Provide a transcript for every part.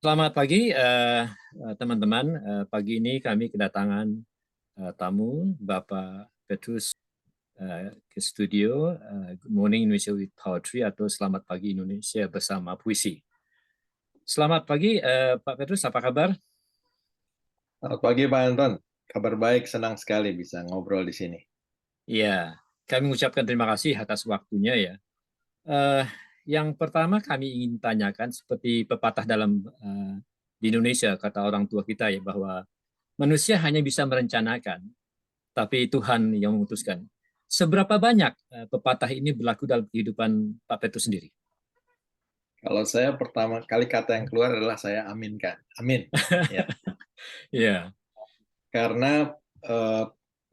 Selamat pagi, teman-teman. Pagi ini kami kedatangan tamu, Bapak Petrus ke studio. Good Morning Indonesia with Poetry atau Selamat Pagi Indonesia bersama Puisi. Selamat pagi, Pak Petrus. Apa kabar? Selamat pagi Pak Anton, kabar baik, senang sekali bisa ngobrol di sini. Ya, kami mengucapkan terima kasih atas waktunya ya. Eh, yang pertama kami ingin tanyakan seperti pepatah dalam di Indonesia kata orang tua kita ya bahwa manusia hanya bisa merencanakan, tapi Tuhan yang memutuskan. Seberapa banyak pepatah ini berlaku dalam kehidupan Pak Petrus sendiri? Kalau saya pertama kali kata yang keluar adalah saya aminkan, amin. Ya, Ya, karena eh,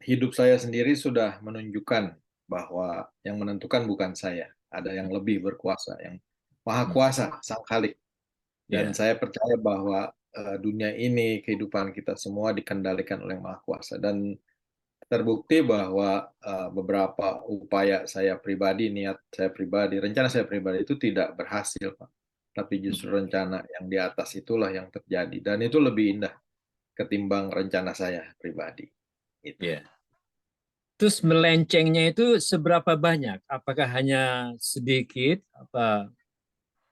hidup saya sendiri sudah menunjukkan bahwa yang menentukan bukan saya, ada yang lebih berkuasa, yang maha kuasa, sang Khalik. Dan ya, saya percaya bahwa dunia ini, kehidupan kita semua dikendalikan oleh maha kuasa. Dan terbukti bahwa beberapa upaya saya pribadi, niat saya pribadi, rencana saya pribadi itu tidak berhasil, Pak. Tapi justru rencana yang di atas itulah yang terjadi. Dan itu lebih indah ketimbang rencana saya pribadi. Itu. ya. Terus melencengnya itu seberapa banyak? Apakah hanya sedikit? Apa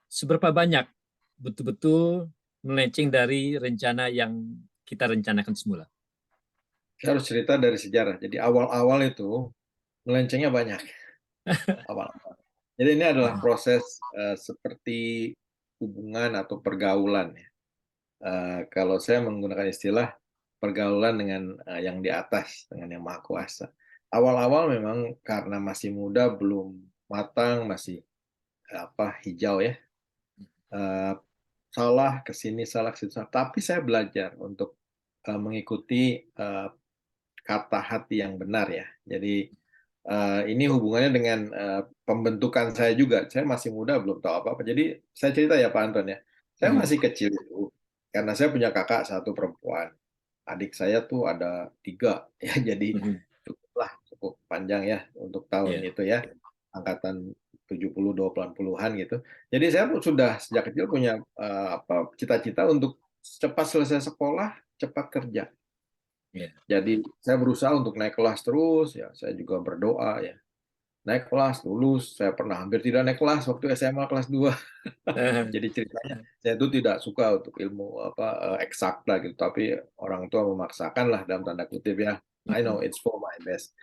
seberapa banyak betul-betul melenceng dari rencana yang kita rencanakan semula? Saya harus cerita dari sejarah. Jadi awal-awal itu melencengnya banyak. Awal. Jadi ini adalah proses seperti hubungan atau pergaulan. Ya. Kalau saya menggunakan istilah pergaulan dengan yang di atas, dengan yang maha kuasa. Awal-awal memang karena masih muda, belum matang, masih hijau ya, eh, salah ke sini, salah ke situ. Tapi saya belajar untuk mengikuti kata hati yang benar ya. Jadi ini hubungannya dengan pembentukan saya juga. Saya masih muda, belum tahu apa-apa. Jadi saya cerita ya Pak Anton ya. Saya Mhm, masih kecil itu, karena saya punya kakak satu perempuan. Adik saya tuh ada tiga, ya jadi mhm, cukup panjang ya untuk tahun ya, itu ya, angkatan 70, 20-an gitu. Jadi saya sudah sejak kecil punya cita-cita untuk cepat selesai sekolah, cepat kerja. ya. Jadi saya berusaha untuk naik kelas terus, ya saya juga berdoa ya. Naik kelas, lulus, saya pernah hampir tidak naik kelas waktu SMA kelas 2. Jadi ceritanya saya itu tidak suka untuk ilmu eksakta gitu, tapi orang tua memaksakan lah dalam tanda kutip ya. I know Mhm, it's for my best.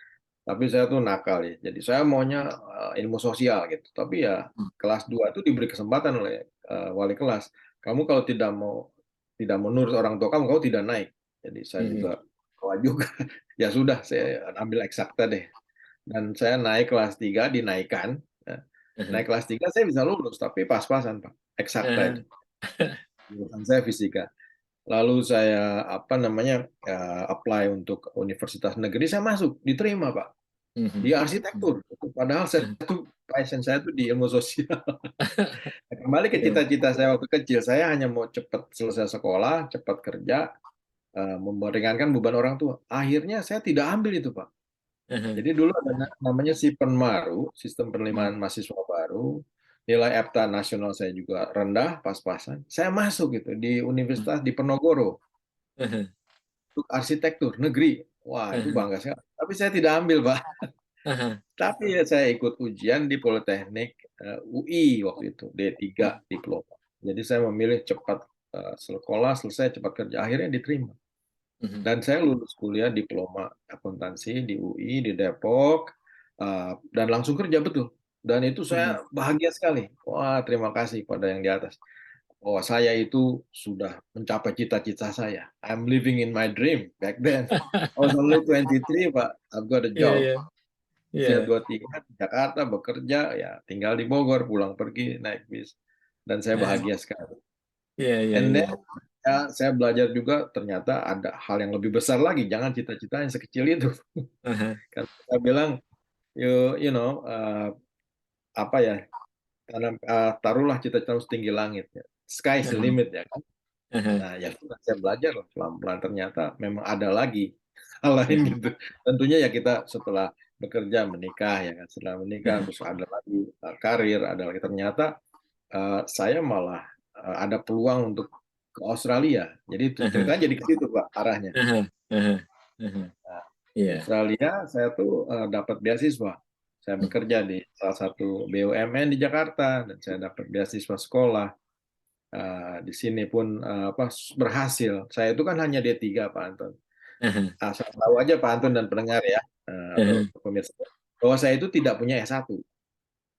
Tapi saya tuh nakal ya. Jadi saya maunya ilmu sosial gitu. Tapi ya kelas 2 itu diberi kesempatan oleh wali kelas. Kamu kalau tidak menurut orang tua kamu, kamu tidak naik. Jadi saya mhm, juga kuat juga. Ya sudah, saya ambil eksakta deh. Dan saya naik kelas 3 dinaikkan. Ya. mhm, Naik kelas 3 saya bisa lulus, tapi pas-pasan, Pak. Eksakta itu. mhm, Jurusan saya fisika. Lalu saya apply untuk universitas negeri, saya masuk, diterima, Pak. mhm, Di arsitektur. Padahal saya mhm. tuh passion saya tuh di ilmu sosial. Kembali ke Ya, cita-cita saya waktu kecil, saya hanya mau cepat selesai sekolah, cepat kerja, meringankan beban orang tua. Akhirnya saya tidak ambil itu, Pak. mhm, Jadi dulu ada namanya SIPENMARU, Sistem Penerimaan mhm, Mahasiswa Baru. Nilai EPTA nasional saya juga rendah, pas-pasan. Saya masuk gitu di universitas di Penogoro mhm, untuk arsitektur negeri. Wah, itu mhm, bangga sekali. Tapi saya tidak ambil, Pak. mhm, Tapi ya saya ikut ujian di Politeknik UI waktu itu, D3 diploma. Jadi saya memilih cepat sekolah, selesai, cepat kerja. Akhirnya diterima. mhm, Dan saya lulus kuliah diploma akuntansi di UI di Depok dan langsung kerja betul. Dan itu mhm. saya bahagia sekali. Wah, terima kasih pada yang di atas. Bahwa saya itu sudah mencapai cita-cita saya. I'm living in my dream back then. I was only 23, Pak. I've got a Iya, job. iya, iya, Usia 23 di Jakarta bekerja, ya tinggal di Bogor, pulang pergi naik bis. Dan saya mhm, bahagia sekali. iya, iya, And iya. then ya, saya belajar juga ternyata ada hal yang lebih besar lagi. Jangan cita-cita yang sekecil itu. Mhm, Karena saya bilang, you know, apa ya, taruhlah cita-cita setinggi langit. Ya. Sky is the mhm, limit ya kan. mhm, Nah ya sudah saya belajar lah pelan-pelan ternyata memang ada lagi hal lain mhm, gitu. Tentunya ya kita setelah bekerja menikah ya kan. Setelah menikah mhm, terus ada lagi karir, ada lagi ternyata saya malah ada peluang untuk ke Australia. Jadi Aha, ceritanya jadi ke situ Pak arahnya. aha, aha, aha. Nah, di Iya. Australia saya tuh dapat beasiswa. Saya Hmm, bekerja di salah satu BUMN di Jakarta dan saya dapat beasiswa sekolah. Di sini pun apa berhasil. Saya itu kan hanya D3 Pak Anton. aha, Asal tahu aja Pak Anton dan pendengar ya, aha, atau pemirsa, bahwa saya itu tidak punya S1.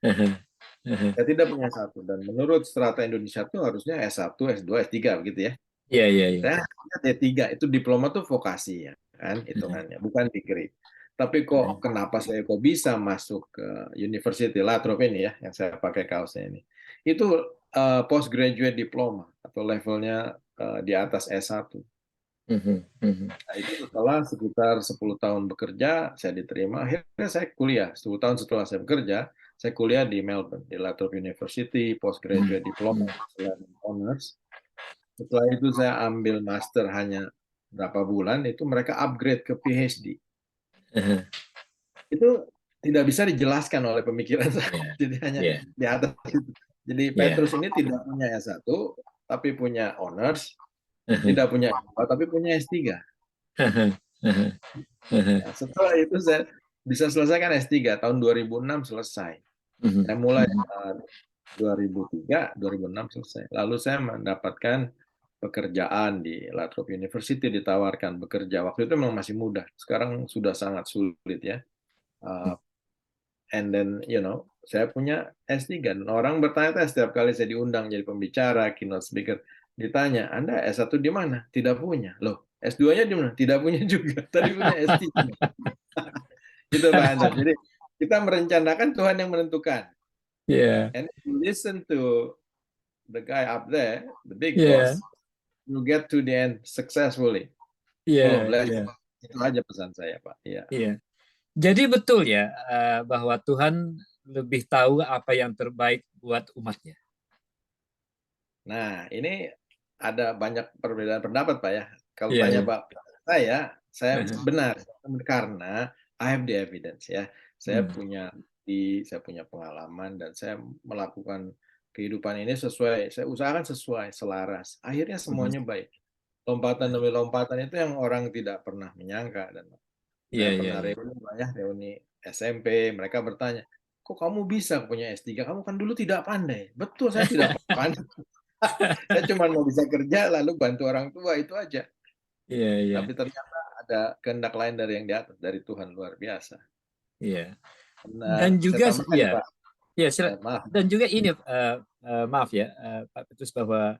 aha, aha. Saya tidak punya S1 dan menurut strata Indonesia itu harusnya S1, S2, S3 begitu ya. Iya, iya, iya. Saya hanya D3, itu diploma tuh vokasi ya kan Aha, hitungannya, bukan degree. Tapi aha, kok kenapa saya kok bisa masuk ke University Lathrop ini ya, yang saya pakai kaosnya ini. Itu postgraduate diploma atau levelnya di atas S1. mhm, mhm, Nah, itu setelah sekitar 10 tahun bekerja, saya diterima. Akhirnya saya kuliah. 10 tahun setelah saya bekerja, saya kuliah di Melbourne, di Lathrop University, mhm, postgraduate diploma, mhm, honors. Setelah itu saya ambil master hanya berapa bulan, itu mereka upgrade ke PhD. aha. Itu tidak bisa dijelaskan oleh pemikiran saya, Iya, jadi hanya iya, di atas itu. Jadi iya. Petrus ini tidak punya S1, tapi punya honors, Aha, tidak punya S2, tapi punya S3. aha, aha, aha. Nah, setelah itu saya bisa selesaikan S3, tahun 2006 selesai. Mhm, Saya mulai mhm, 2003, 2006 selesai. Lalu saya mendapatkan pekerjaan di Lathrop University, ditawarkan bekerja. Waktu itu memang masih muda, sekarang sudah sangat sulit ya. Uh, and then, saya punya S3. Dan orang bertanya-tanya setiap kali saya diundang jadi pembicara, keynote speaker, ditanya, Anda S1 di mana? Tidak punya. Loh, S2-nya di mana? Tidak punya juga. Tadi punya S3. Itu Pak Anton. Jadi kita merencanakan, Tuhan yang menentukan. Iya, And if you listen to the guy up there, the big iya, boss, you get to the end successfully. iya, Oh, bless. iya, Itu aja pesan saya, Pak. Iya. iya. Jadi betul ya, bahwa Tuhan lebih tahu apa yang terbaik buat umatnya. Nah, ini ada banyak perbedaan pendapat, Pak ya. Kalau Iya, tanya iya. Pak, saya benar karena I have the evidence ya. Saya Hmm, punya saya punya pengalaman dan saya melakukan kehidupan ini saya usahakan sesuai, selaras. Akhirnya mhm. semuanya baik. Lompatan demi lompatan itu yang orang tidak pernah menyangka. Dan Iya, saya iya, pernah iya. reuni SMP, mereka bertanya, kok kamu bisa punya S3? Kamu kan dulu tidak pandai. Betul, saya tidak pandai. Saya cuma mau bisa kerja lalu bantu orang tua, itu aja. Iya, iya, Tapi ternyata ada kehendak lain dari yang di atas, dari Tuhan luar biasa. iya. Benar, Dan saya juga, tambahkan nih ya, Pak, ya, maaf. dan juga ini, maaf ya, Pak Petrus, bahwa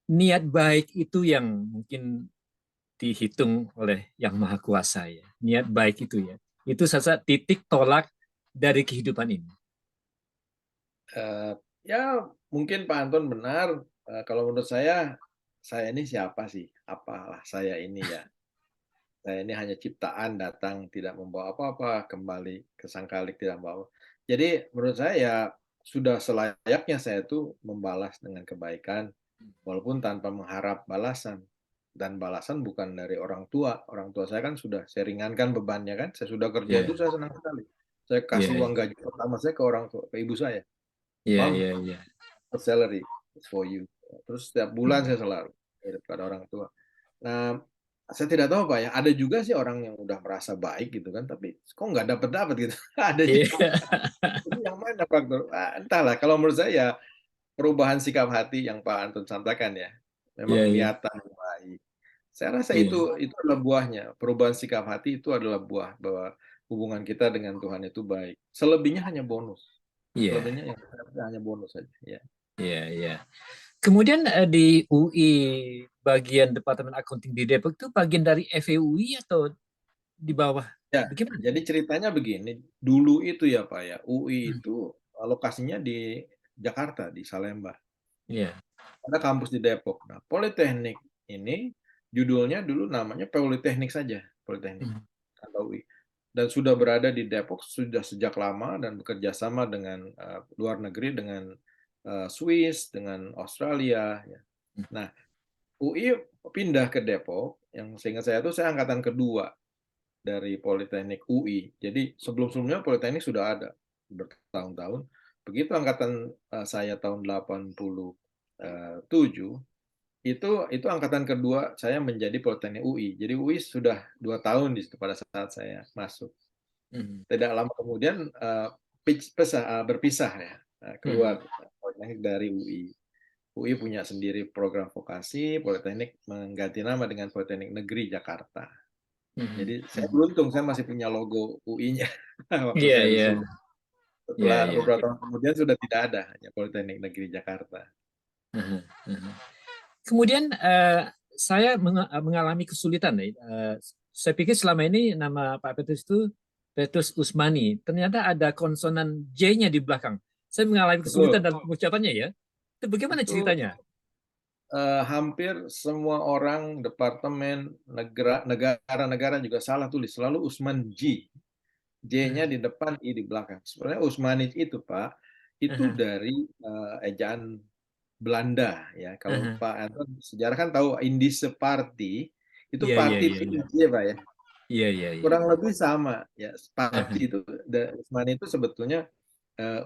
niat baik itu yang mungkin dihitung oleh Yang Maha Kuasa ya. Niat baik itu ya. Itu saja titik tolak dari kehidupan ini. Eh, ya mungkin Pak Anton benar. Kalau menurut saya ini siapa sih? Apalah saya ini ya. Saya ini hanya ciptaan, datang tidak membawa apa-apa, kembali ke sang Khalik tidak membawa. Jadi menurut saya ya sudah selayaknya saya itu membalas dengan kebaikan, walaupun tanpa mengharap balasan. Dan balasan bukan dari orang tua. Orang tua saya kan sudah saya ringankan bebannya kan. Saya sudah kerja itu Iya, saya senang sekali. Saya iya, kasih uang iya, gaji pertama saya ke orang tua, ke ibu saya. iya, Mom, iya, iya. salary is for you. Terus setiap bulan Hmm. saya selalu kepada orang tua. Nah, saya tidak tahu Pak ya, ada juga sih orang yang udah merasa baik gitu kan, tapi kok nggak dapat-dapat gitu. Ada juga. Iya, Ini yang mana faktor? Entahlah, kalau menurut saya perubahan sikap hati yang Pak Anton sampaikan ya, iya, memang iya, niatan yang baik. Saya rasa iya, itu adalah buahnya. Perubahan sikap hati itu adalah buah bahwa hubungan kita dengan Tuhan itu baik. Selebihnya hanya bonus. iya, Selebihnya yang hanya bonus saja. Ya. iya, iya. Kemudian di UI bagian Departemen Akunting di Depok itu bagian dari FEUI atau di bawah? Ya, Bagaimana? jadi ceritanya begini, dulu itu ya Pak ya, UI Hmm. itu lokasinya di Jakarta, di Salemba. Iya. Ada kampus di Depok. Nah, Politeknik ini judulnya dulu namanya Politeknik saja, Politeknik Hmm. atau UI. Dan sudah berada di Depok sudah sejak lama dan bekerja sama dengan luar negeri, dengan Swiss, dengan Australia. Ya. Nah, UI pindah ke Depok, yang seingat saya itu saya angkatan kedua dari Politeknik UI. Jadi sebelum-sebelumnya Politeknik sudah ada bertahun-tahun. Begitu angkatan saya tahun 87, itu angkatan kedua saya menjadi Politeknik UI. Jadi UI sudah 2 tahun di situ pada saat saya masuk. Mhm. Tidak lama kemudian berpisah ya, Mhm. keluar Politeknik dari UI. UI punya sendiri program vokasi, Politeknik mengganti nama dengan Politeknik Negeri Jakarta. Mhm. Jadi saya Mhm. beruntung, saya masih punya logo UI-nya waktu Iya, saya di iya. situ. Iya, Setelah iya. beberapa tahun kemudian sudah tidak ada, hanya Politeknik Negeri Jakarta. Mhm. Mhm. Kemudian saya mengalami kesulitan nih. Saya pikir selama ini nama Pak Petrus itu Petrus Usmani. Ternyata ada konsonan J-nya di belakang. Saya mengalami kesulitan Betul, dalam pengucapannya ya. Itu bagaimana itu ceritanya? hampir semua orang, departemen, negara-negara juga salah tulis. Selalu Usman Ji. J-nya di depan, I di belakang. Sebenarnya Usmani itu, Pak, itu dari ejaan Belanda ya. Kalau Pak Anton sejarah kan tahu Indische Party, itu Iya, iya, party iya, itu iya. J, Pak ya. Iya, iya, iya. Kurang lebih sama ya. Party itu Usmani itu sebetulnya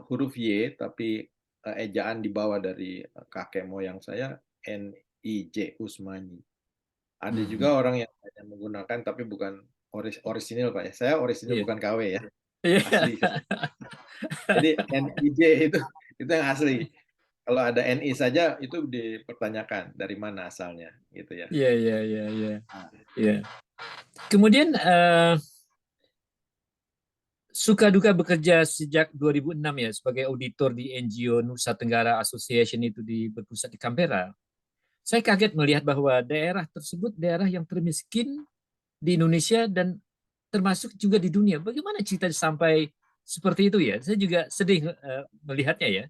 huruf Y tapi ejaan dibawa dari kakek moyang saya NIJ Usmani. Ada Mhm. juga orang yang hanya menggunakan tapi bukan orisinil Pak ya. Saya orisinil Iya. bukan KW ya, Iya. asli. Jadi NIJ itu yang asli. Kalau ada NI saja itu dipertanyakan dari mana asalnya gitu ya. Iya, iya, iya, iya. Nah, Iya. Kemudian suka duka bekerja sejak 2006 ya sebagai auditor di NGO Nusa Tenggara Association itu berpusat di Canberra. Saya kaget melihat bahwa daerah tersebut daerah yang termiskin di Indonesia dan termasuk juga di dunia. Bagaimana cerita sampai seperti itu ya? Saya juga sedih melihatnya ya.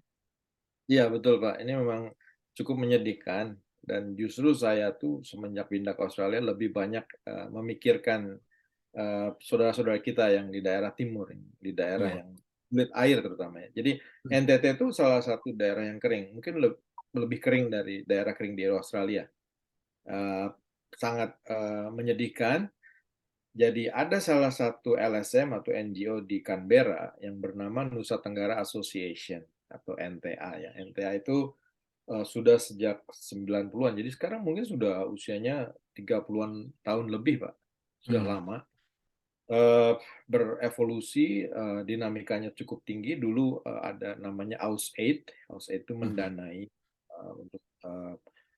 Iya betul Pak, ini memang cukup menyedihkan dan justru saya tuh semenjak pindah ke Australia lebih banyak memikirkan saudara-saudara kita yang di daerah timur, di daerah Iya. yang sulit air terutama ya. Jadi NTT itu salah satu daerah yang kering, mungkin lebih kering dari daerah kering di Australia. Eh, Sangat menyedihkan. Jadi ada salah satu LSM atau NGO di Canberra yang bernama Nusa Tenggara Association atau NTA ya. NTA itu sudah sejak 90-an. Jadi sekarang mungkin sudah usianya 30-an tahun lebih, Pak. Sudah Hmm. lama. Berevolusi, dinamikanya cukup tinggi. Dulu ada namanya AusAid. AusAid itu Hmm. mendanai untuk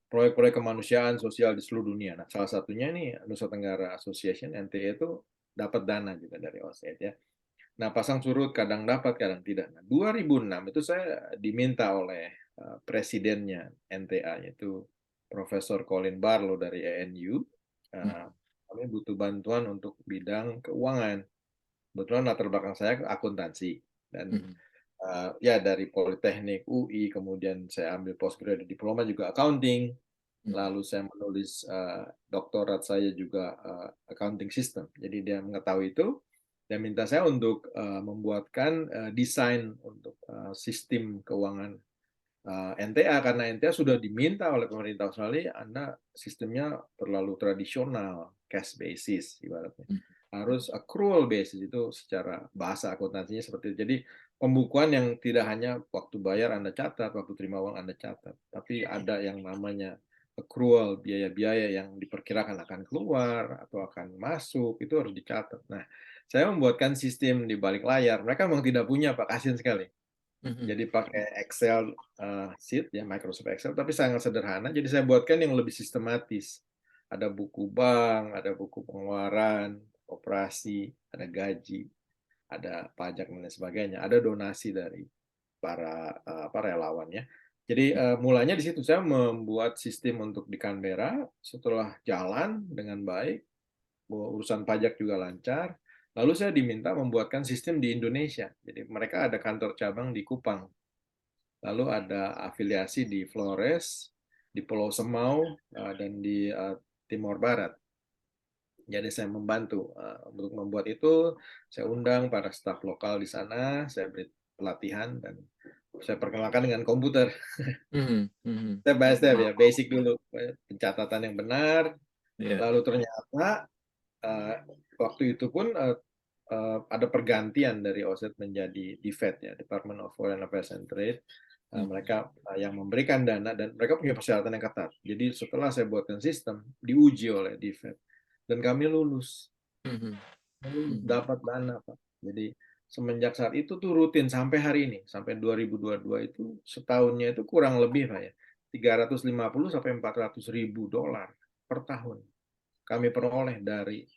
proyek-proyek kemanusiaan sosial di seluruh dunia. Nah, salah satunya nih Nusa Tenggara Association (NTA) itu dapat dana juga dari AusAid ya. Nah, pasang surut kadang dapat, kadang tidak. Nah, 2006 itu saya diminta oleh presidennya NTA, yaitu Profesor Colin Barlow dari ANU. Hmm. Kami butuh bantuan untuk bidang keuangan. Kebetulan latar belakang saya akuntansi. Dan Hmm. ya dari Politeknik UI, kemudian saya ambil postgraduate diploma juga accounting. Hmm. Lalu saya menulis doktorat saya juga accounting system. Jadi dia mengetahui itu dan minta saya untuk membuatkan desain untuk sistem keuangan NTA karena NTA sudah diminta oleh pemerintah Australia, Anda sistemnya terlalu tradisional, cash basis ibaratnya. Hmm. Harus accrual basis itu secara bahasa akuntansinya seperti itu. Jadi pembukuan yang tidak hanya waktu bayar Anda catat, waktu terima uang Anda catat, tapi ada yang namanya accrual, biaya-biaya yang diperkirakan akan keluar atau akan masuk, itu harus dicatat. Nah, saya membuatkan sistem di balik layar. Mereka memang tidak punya, Pak, kasihan sekali. Hmm. Jadi pakai Excel sheet ya, Microsoft Excel, tapi sangat sederhana. Jadi saya buatkan yang lebih sistematis. Ada buku bank, ada buku pengeluaran, operasi, ada gaji, ada pajak dan lain sebagainya, ada donasi dari para relawan ya. Jadi mulanya di situ saya membuat sistem untuk di Canberra. Setelah jalan dengan baik, urusan pajak juga lancar. Lalu saya diminta membuatkan sistem di Indonesia. Jadi mereka ada kantor cabang di Kupang. Lalu ada afiliasi di Flores, di Pulau Semau, dan di Timor Barat. Jadi saya membantu untuk membuat itu, saya undang para staf lokal di sana, saya beri pelatihan, dan saya perkenalkan dengan komputer. Hmm. Hmm. Step by step ya, basic dulu, pencatatan yang benar, Ya. lalu ternyata waktu itu pun ada pergantian dari OSET menjadi DFAT ya, Department of Foreign Affairs and Trade. Mereka yang memberikan dana dan mereka punya persyaratan yang ketat. Jadi setelah saya buatkan sistem, diuji oleh DFED dan kami lulus. Dapat dana, Pak. Jadi semenjak saat itu tuh rutin sampai hari ini, sampai 2022 itu setahunnya itu kurang lebih Pak ya, 350 sampai 400 ribu dolar per tahun kami peroleh dari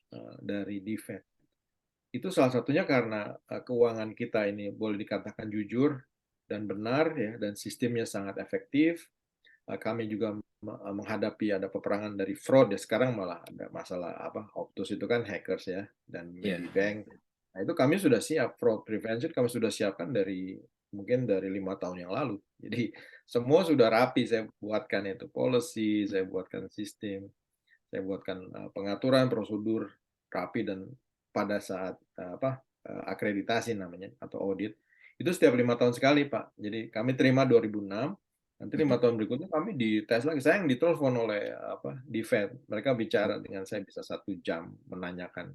DFED. Itu salah satunya karena keuangan kita ini boleh dikatakan jujur dan benar ya, dan sistemnya sangat efektif. Kami juga menghadapi ada peperangan dari fraud ya, sekarang malah ada masalah apa, Optus itu kan hackers ya, dan Medibank. Nah itu kami sudah siap, fraud prevention kami sudah siapkan mungkin dari 5 tahun yang lalu. Jadi semua sudah rapi, saya buatkan itu policy, saya buatkan sistem, saya buatkan pengaturan prosedur rapi, dan pada saat akreditasi namanya atau audit itu setiap 5 tahun sekali Pak. Jadi kami terima 2006, nanti 5 tahun berikutnya kami dites lagi. Saya yang ditelepon oleh DFED, mereka bicara dengan saya bisa 1 jam menanyakan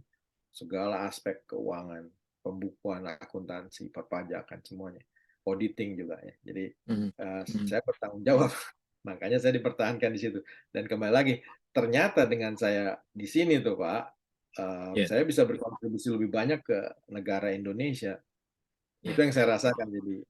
segala aspek keuangan, pembukuan, akuntansi, perpajakan, semuanya, auditing juga ya. Jadi saya bertanggung jawab, makanya saya dipertahankan di situ. Dan kembali lagi, ternyata dengan saya di sini tuh Pak, saya bisa berkontribusi lebih banyak ke negara Indonesia. Itu yang saya rasakan. Jadi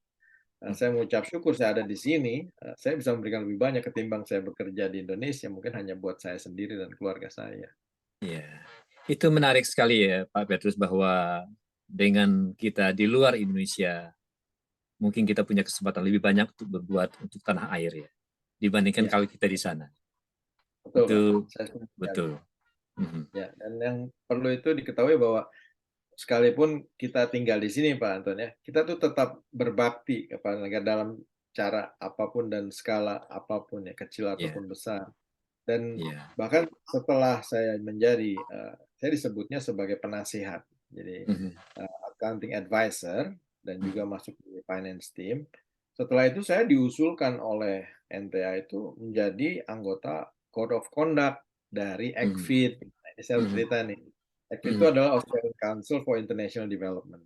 saya mengucap syukur saya ada di sini. Saya bisa memberikan lebih banyak ketimbang saya bekerja di Indonesia, mungkin hanya buat saya sendiri dan keluarga saya. Ya, itu menarik sekali ya Pak Petrus, bahwa dengan kita di luar Indonesia, mungkin kita punya kesempatan lebih banyak untuk berbuat untuk tanah air ya, dibandingkan kalau kita di sana. Betul, Itu Pak. betul. Ya, dan yang perlu itu diketahui bahwa sekalipun kita tinggal di sini Pak Anton ya, kita tuh tetap berbakti kepada negara dalam cara apapun dan skala apapun ya, kecil ataupun besar. Dan bahkan setelah saya menjadi, saya disebutnya sebagai penasihat, jadi accounting advisor dan juga masuk di finance team. Setelah itu saya diusulkan oleh NTA itu menjadi anggota Code of Conduct dari ECFID. Ini saya cerita nih. ECFID itu adalah Australian Council for International Development.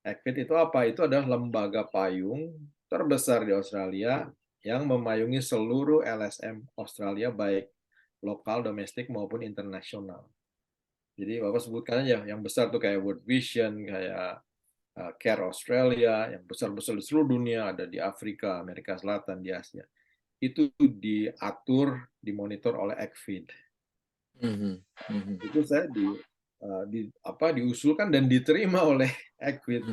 ECFID itu apa? Itu adalah lembaga payung terbesar di Australia yang memayungi seluruh LSM Australia, baik lokal, domestik maupun internasional. Jadi Bapak sebutkan aja yang besar tuh kayak World Vision, kayak Care Australia, yang besar-besar di seluruh dunia, ada di Afrika, Amerika Selatan, di Asia. Itu diatur, dimonitor oleh ECFID. Itu saya diusulkan dan diterima oleh ECFID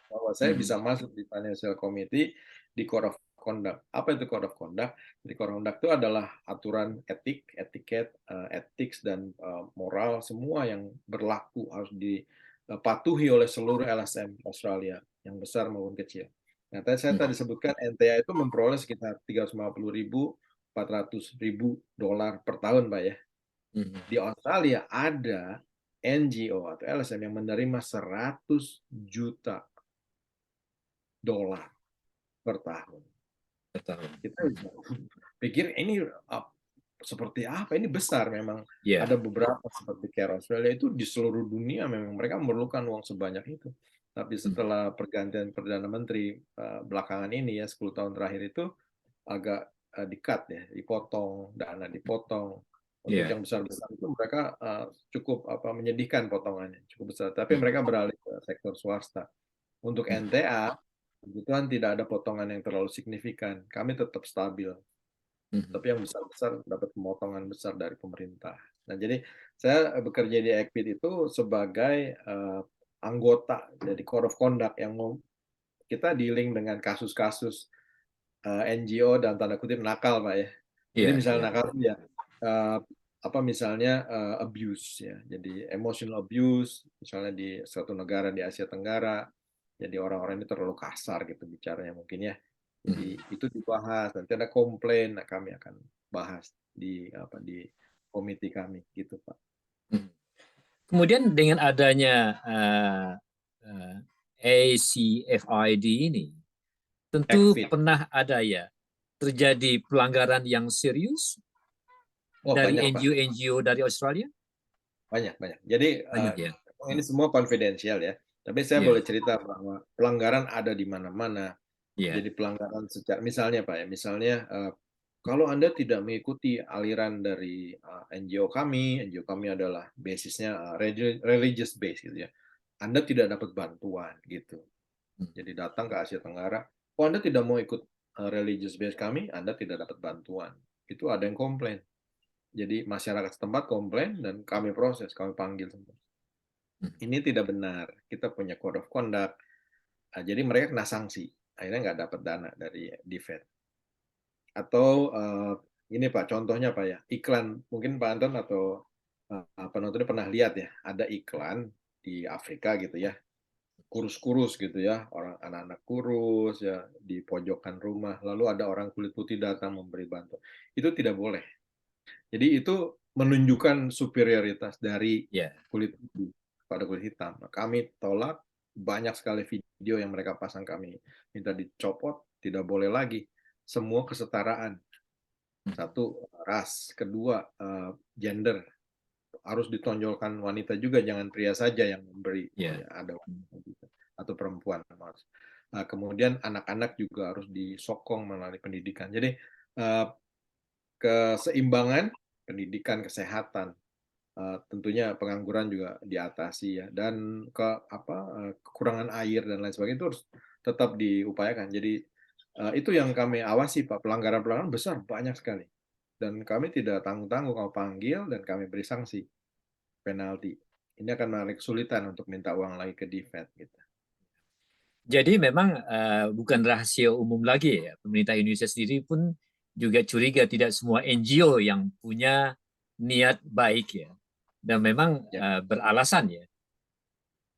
bahwa saya bisa masuk di Financial Committee di Code of Conduct. Apa itu Code of Conduct? Di Code of Conduct itu adalah aturan etiket, ethics, dan moral semua yang berlaku harus dipatuhi oleh seluruh LSM Australia, yang besar maupun kecil. Nah, saya tadi sebutkan NTA itu memperoleh sekitar 350.000, 400.000 dolar per tahun, Pak ya. Di Australia ada NGO atau LSM yang menerima 100 juta dolar per tahun. Kita pikir ini seperti apa? Ini besar memang. Ada beberapa seperti Care Australia itu di seluruh dunia memang mereka memerlukan uang sebanyak itu. Tapi setelah pergantian Perdana Menteri belakangan ini ya, 10 tahun terakhir itu agak di-cut ya, dipotong, dana dipotong. Untuk yang besar-besar itu mereka cukup menyedihkan potongannya, cukup besar. Tapi mereka beralih ke sektor swasta. Untuk NTA, kebetulan tidak ada potongan yang terlalu signifikan. Kami tetap stabil. Tapi yang besar-besar dapat pemotongan besar dari pemerintah. Nah, jadi saya bekerja di ECFID itu sebagai anggota dari Code of Conduct yang kita dealing dengan kasus-kasus NGO dan tanda kutip nakal, Pak ya. Jadi misalnya nakal ya misalnya abuse ya. Jadi emotional abuse misalnya di suatu negara di Asia Tenggara. Jadi orang-orang ini terlalu kasar gitu bicaranya mungkin ya. Jadi itu dibahas, nanti ada komplain, nah kami akan bahas di komite kami gitu, Pak. Kemudian dengan adanya ACFID ini, tentu pernah ada ya terjadi pelanggaran yang serius dari NGO dari Australia? Banyak. Jadi ini semua konfidensial ya. Tapi saya boleh cerita bahwa pelanggaran ada di mana-mana. Iya. Jadi pelanggaran secara misalnya Pak ya, misalnya kalau Anda tidak mengikuti aliran dari NGO kami adalah basisnya religious base gitu ya. Anda tidak dapat bantuan gitu. Hmm. Jadi datang ke Asia Tenggara, oh Anda tidak mau ikut religious base kami, Anda tidak dapat bantuan. Itu ada yang komplain. Jadi masyarakat setempat komplain dan kami proses, kami panggil semua. Hmm. Ini tidak benar. Kita punya code of conduct. Jadi mereka kena sanksi. Akhirnya nggak dapat dana dari DFED. Atau ini Pak, contohnya Pak ya, iklan. Mungkin Pak Anton atau penontonnya pernah lihat ya, ada iklan di Afrika gitu ya, kurus-kurus gitu ya, orang anak-anak kurus ya di pojokan rumah, lalu ada orang kulit putih datang memberi bantuan. Itu tidak boleh. Jadi itu menunjukkan superioritas dari Iya. kulit putih pada kulit hitam. Nah, kami tolak, banyak sekali video yang mereka pasang, kami minta dicopot, tidak boleh lagi. Semua kesetaraan. Hmm. Satu, ras. Kedua, gender. Harus ditonjolkan wanita juga, jangan pria saja yang memberi. Iya. Ya, ada wanita juga. Atau perempuan. Nah, kemudian anak-anak juga harus disokong melalui pendidikan. Jadi keseimbangan pendidikan, kesehatan, tentunya pengangguran juga diatasi ya, dan kekurangan air dan lain sebagainya itu harus tetap diupayakan. Jadi itu yang kami awasi Pak, pelanggaran-pelanggaran besar banyak sekali, dan kami tidak tanggung-tanggung, kalau panggil dan kami beri sanksi penalti. Ini akan mengalami kesulitan untuk minta uang lagi ke DFED gitu. Jadi memang bukan rahasia umum lagi ya. Pemerintah Indonesia sendiri pun juga curiga tidak semua NGO yang punya niat baik ya. Dan memang Ya, beralasan ya.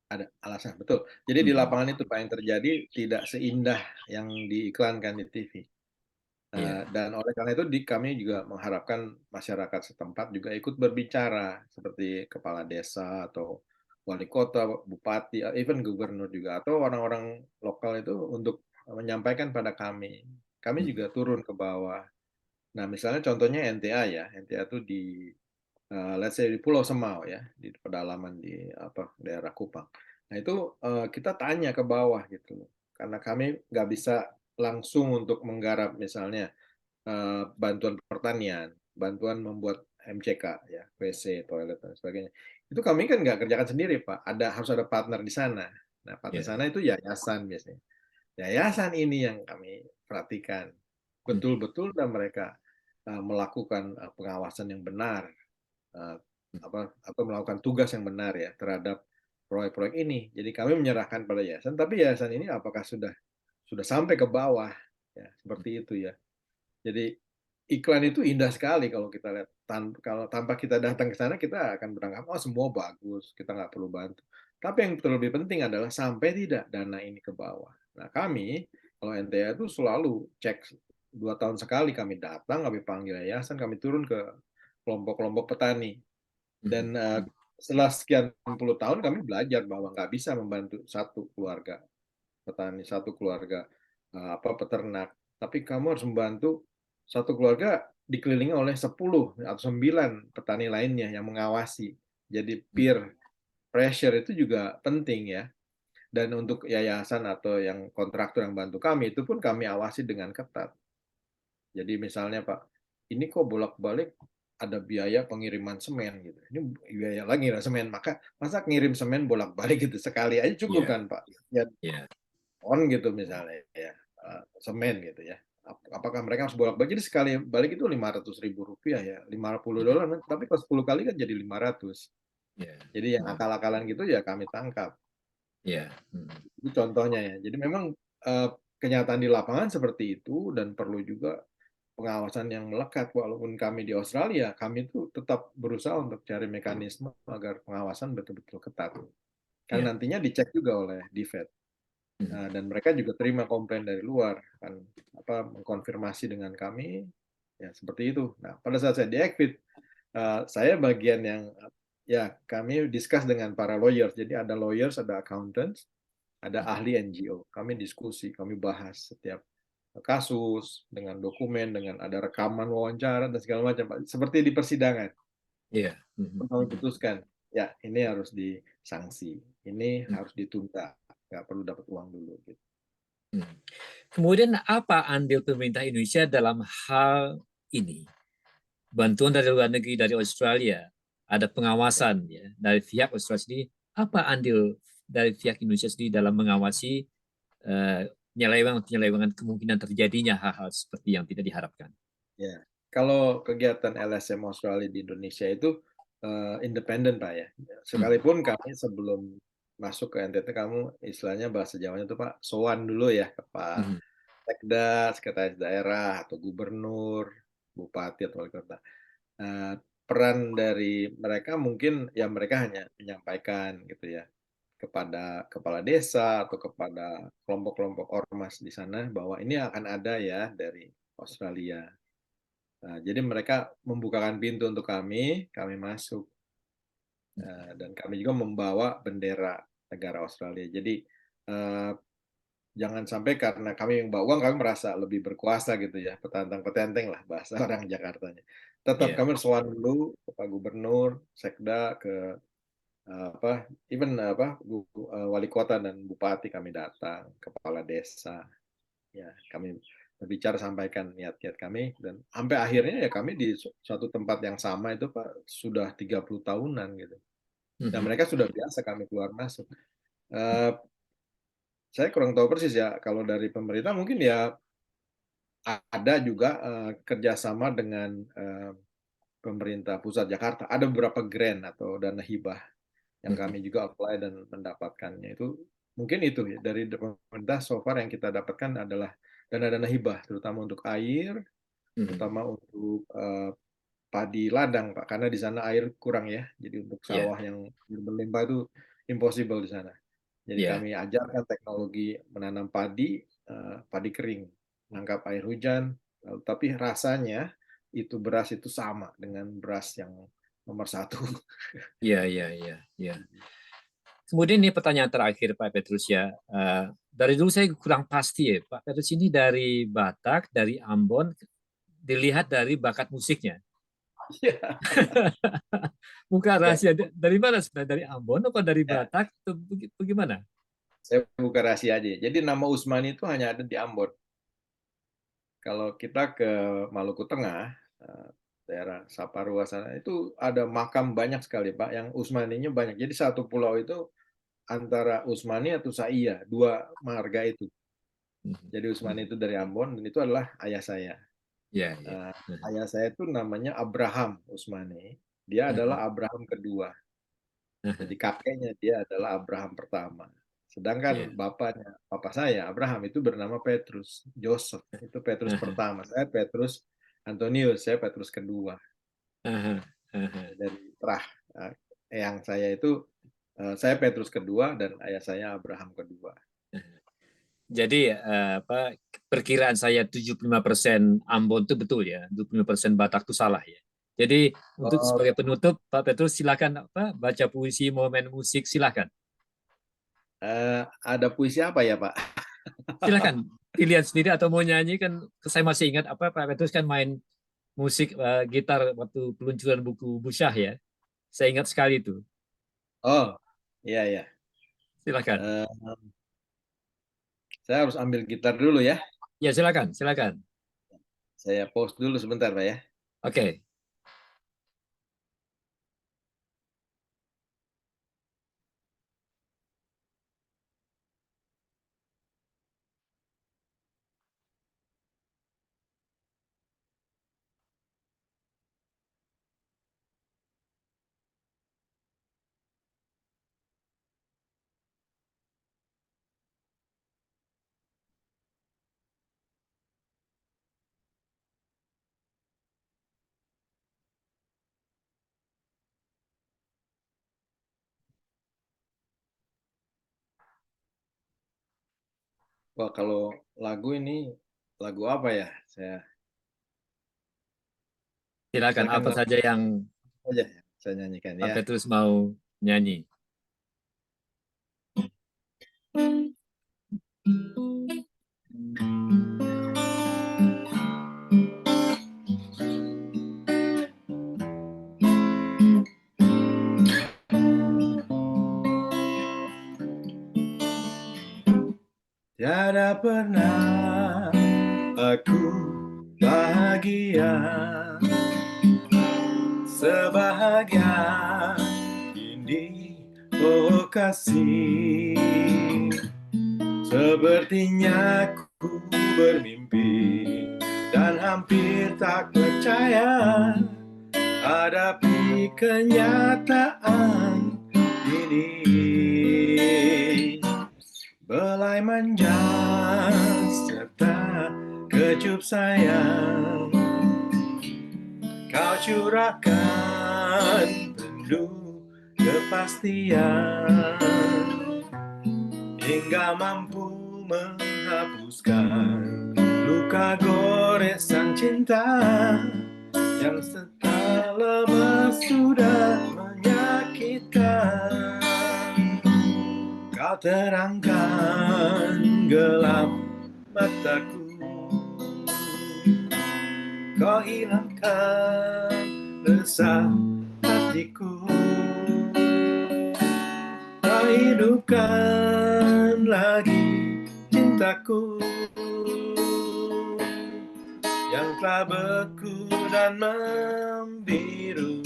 ada alasan betul. Jadi di Hmm. lapangan itu Pak, yang terjadi tidak seindah yang diiklankan di TV. Iya. Dan oleh karena itu kami juga mengharapkan masyarakat setempat juga ikut berbicara, seperti kepala desa atau wali kota, bupati, even gubernur juga, atau orang-orang lokal itu untuk menyampaikan pada kami. Kami Hmm. juga turun ke bawah. Nah, misalnya contohnya NTA ya, NTA itu di let's say di Pulau Semau ya, di pedalaman di daerah Kupang. Nah itu kita tanya ke bawah gitu, karena kami nggak bisa langsung untuk menggarap misalnya bantuan pertanian, bantuan membuat MCK ya, WC, toilet dan sebagainya. Itu kami kan nggak kerjakan sendiri Pak, harus ada partner di sana. Nah partner di Ya. sana itu yayasan biasanya. Yayasan ini yang kami perhatikan Hmm. betul-betul, dan mereka melakukan pengawasan yang benar, eh, atau melakukan tugas yang benar ya terhadap proyek-proyek ini. Jadi kami menyerahkan pada yayasan, tapi yayasan ini apakah sudah sampai ke bawah ya, seperti itu ya. Jadi iklan itu indah sekali kalau kita lihat. Kalau tanpa kita datang ke sana, kita akan beranggapan oh semua bagus, kita nggak perlu bantu. Tapi yang lebih penting adalah sampai tidak dana ini ke bawah. Nah kami kalau NTA itu selalu cek 2 tahun sekali, kami datang, kami panggil yayasan, kami turun ke kelompok-kelompok petani. Hmm. Dan setelah sekian puluh tahun kami belajar bahwa nggak bisa membantu satu keluarga petani, satu keluarga peternak, tapi kamu harus membantu satu keluarga dikelilingi oleh 10 atau 9 petani lainnya yang mengawasi. Jadi Hmm. peer pressure itu juga penting ya. Dan untuk yayasan atau yang kontraktor yang bantu kami, itu pun kami awasi dengan ketat. Jadi misalnya Pak, ini kok bolak-balik ada biaya pengiriman semen gitu. Ini biaya lagi semen, masa ngirim semen bolak-balik gitu sekali aja cukup Iya. kan Pak? Ya Iya. on gitu misalnya ya, semen gitu ya. Apakah mereka harus bolak-balik? Jadi sekali balik itu Rp500.000 ya, Iya. $50, tapi kalau 10 kali kan jadi 500. Iya. Jadi yang Hmm. akal-akalan gitu ya kami tangkap. Iya. Hmm. Itu contohnya ya. Jadi memang kenyataan di lapangan seperti itu, dan perlu juga pengawasan yang melekat. Walaupun kami di Australia, kami itu tetap berusaha untuk cari mekanisme agar pengawasan betul-betul ketat. Iya. Kan nantinya dicek juga oleh DFED. Hmm. Dan mereka juga terima komplain dari luar, kan mengkonfirmasi dengan kami ya seperti itu. Nah pada saat saya di-Equid, saya bagian yang ya kami discuss dengan para lawyers. Jadi ada lawyers, ada accountants, ada ahli NGO. Kami diskusi, kami bahas setiap kasus dengan dokumen, dengan ada rekaman wawancara dan segala macam, Pak. Seperti di persidangan. Iya. Hmm. Kami putuskan, ya ini harus disanksi, ini Hmm. harus ditunda, nggak perlu dapat uang dulu. Gitu. Hmm. Kemudian apa andil pemerintah Indonesia dalam hal ini? Bantuan dari luar negeri, dari Australia, ada Ya, pengawasan ya dari pihak Australia sendiri. Apa andil dari pihak Indonesia sendiri dalam mengawasi penyelewengan kemungkinan terjadinya hal-hal seperti yang tidak diharapkan? ya. Kalau kegiatan LSM Australia di Indonesia itu independen, Pak ya. Hmm. Sekalipun kami sebelum masuk ke NTT, kamu istilahnya bahasa Jawanya itu Pak, sowan dulu ya ke Pak Hmm. Sekda, sekretaris daerah, atau gubernur, bupati, atau wali kota. Peran dari mereka mungkin ya mereka hanya menyampaikan gitu ya kepada kepala desa atau kepada kelompok-kelompok ormas di sana bahwa ini akan ada ya dari Australia. Nah, jadi mereka membukakan pintu untuk kami masuk. Dan kami juga membawa bendera negara Australia. Jadi eh, jangan sampai karena kami yang bawa uang kami merasa lebih berkuasa gitu ya, petantang-petenteng lah bahasa orang Jakartanya. Tetap Ya. kami sowan dulu ke Pak Gubernur, Sekda, ke apa, even apa wali kota dan bupati kami datang, kepala desa, ya kami berbicara sampaikan niat-niat kami dan sampai akhirnya ya kami di suatu tempat yang sama itu Pak sudah 30 tahunan gitu. Dan Hmm. mereka sudah biasa kami keluar masuk. Eh, saya kurang tahu persis ya kalau dari pemerintah mungkin ya ada juga kerjasama dengan pemerintah pusat Jakarta. Ada beberapa grant atau dana hibah yang Hmm. kami juga apply dan mendapatkannya. Itu mungkin itu ya dari pemerintah so far yang kita dapatkan adalah dana-dana hibah, terutama untuk air, Hmm. terutama untuk padi ladang, Pak, karena di sana air kurang ya. Jadi untuk Ya. sawah yang berlimpah itu impossible di sana. Jadi Ya. kami ajarkan teknologi menanam padi, padi kering, menangkap air hujan, tapi rasanya itu beras itu sama dengan beras yang nomor satu. Ya. Ya. Ya. Ya. Kemudian ini pertanyaan terakhir Pak Petrus ya. Dari dulu saya kurang pasti ya, Pak Petrus ini dari Batak, dari Ambon, dilihat dari bakat musiknya. Ya, Bukan ya, rahasia dari mana sebenarnya? Dari Ambon apa dari ya. Batak atau bagaimana? Saya buka rahasia aja. Jadi nama Usmani itu hanya ada di Ambon. Kalau kita ke Maluku Tengah, daerah Saparua sana, itu ada makam banyak sekali, Pak, yang Usmaninya banyak. Jadi satu pulau itu antara Usmani atau Saia, dua marga itu. Jadi Usmani itu dari Ambon, dan itu adalah ayah saya. Ya, ya. Eh, Ayah saya itu namanya Abraham Usmani. Dia adalah Abraham kedua. Jadi kakeknya dia adalah Abraham pertama. Sedangkan Ya. bapaknya, papa saya, Abraham itu bernama Petrus, Joseph. Itu Petrus pertama. Saya Petrus Antonius, saya Petrus kedua. Dari terah yang saya itu, saya Petrus kedua dan ayah saya Abraham kedua. Jadi apa perkiraan saya 75% Ambon itu betul ya, 25% Batak itu salah ya. Jadi untuk Oh, sebagai penutup Pak Petrus silakan apa baca puisi, mau main musik silakan. ada puisi apa ya, Pak? Silakan pilihan sendiri atau mau nyanyi kan saya masih ingat apa Pak Petrus kan main musik gitar waktu peluncuran buku Busyah ya. Saya ingat sekali itu. Oh, iya, iya. Silakan. Eh, saya harus ambil gitar dulu ya. Ya silakan, silakan. Saya pause dulu sebentar, Pak ya. Oke. Wah, kalau lagu ini, lagu apa ya? Silakan Saya kan apa nggak saja yang aja ya, saya nyanyikan Pak ya. Petrus mau nyanyi. Tiada pernah saja sebahagia ini, oh kasih. Sepertinya ku bermimpi dan hampir tak percaya hadapi kenyataan ini. Belai manja serta kecup sayang kau curahkan penuh kepastian hingga mampu menghapuskan luka goresan cinta yang tak lama sudah menyakitkan. Kau terangkan gelap mataku, kau hilangkan resah hatiku, kau hidupkan lagi cintaku yang telah beku dan membiru.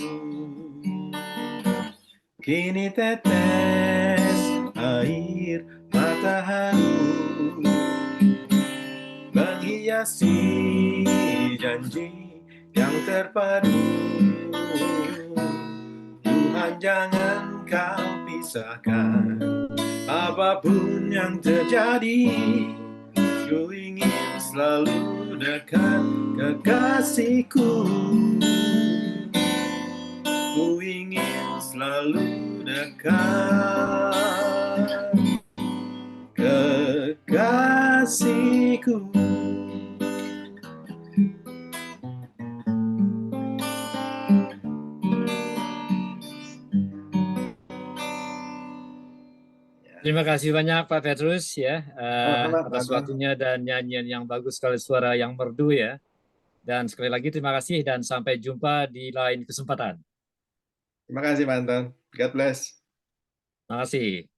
Kini tetes air mata haru menghiasi janji yang terpadu. Tuhan jangan kau pisahkan apapun yang terjadi. Ku ingin selalu dekat kekasihku. Ku ingin selalu dekat kekasihku. Terima kasih banyak Pak Petrus ya atas Sama-sama. waktunya dan nyanyian yang bagus sekali, suara yang merdu ya. Dan sekali lagi terima kasih dan sampai jumpa di lain kesempatan. Terima kasih, Pak Anton. God bless. Terima kasih.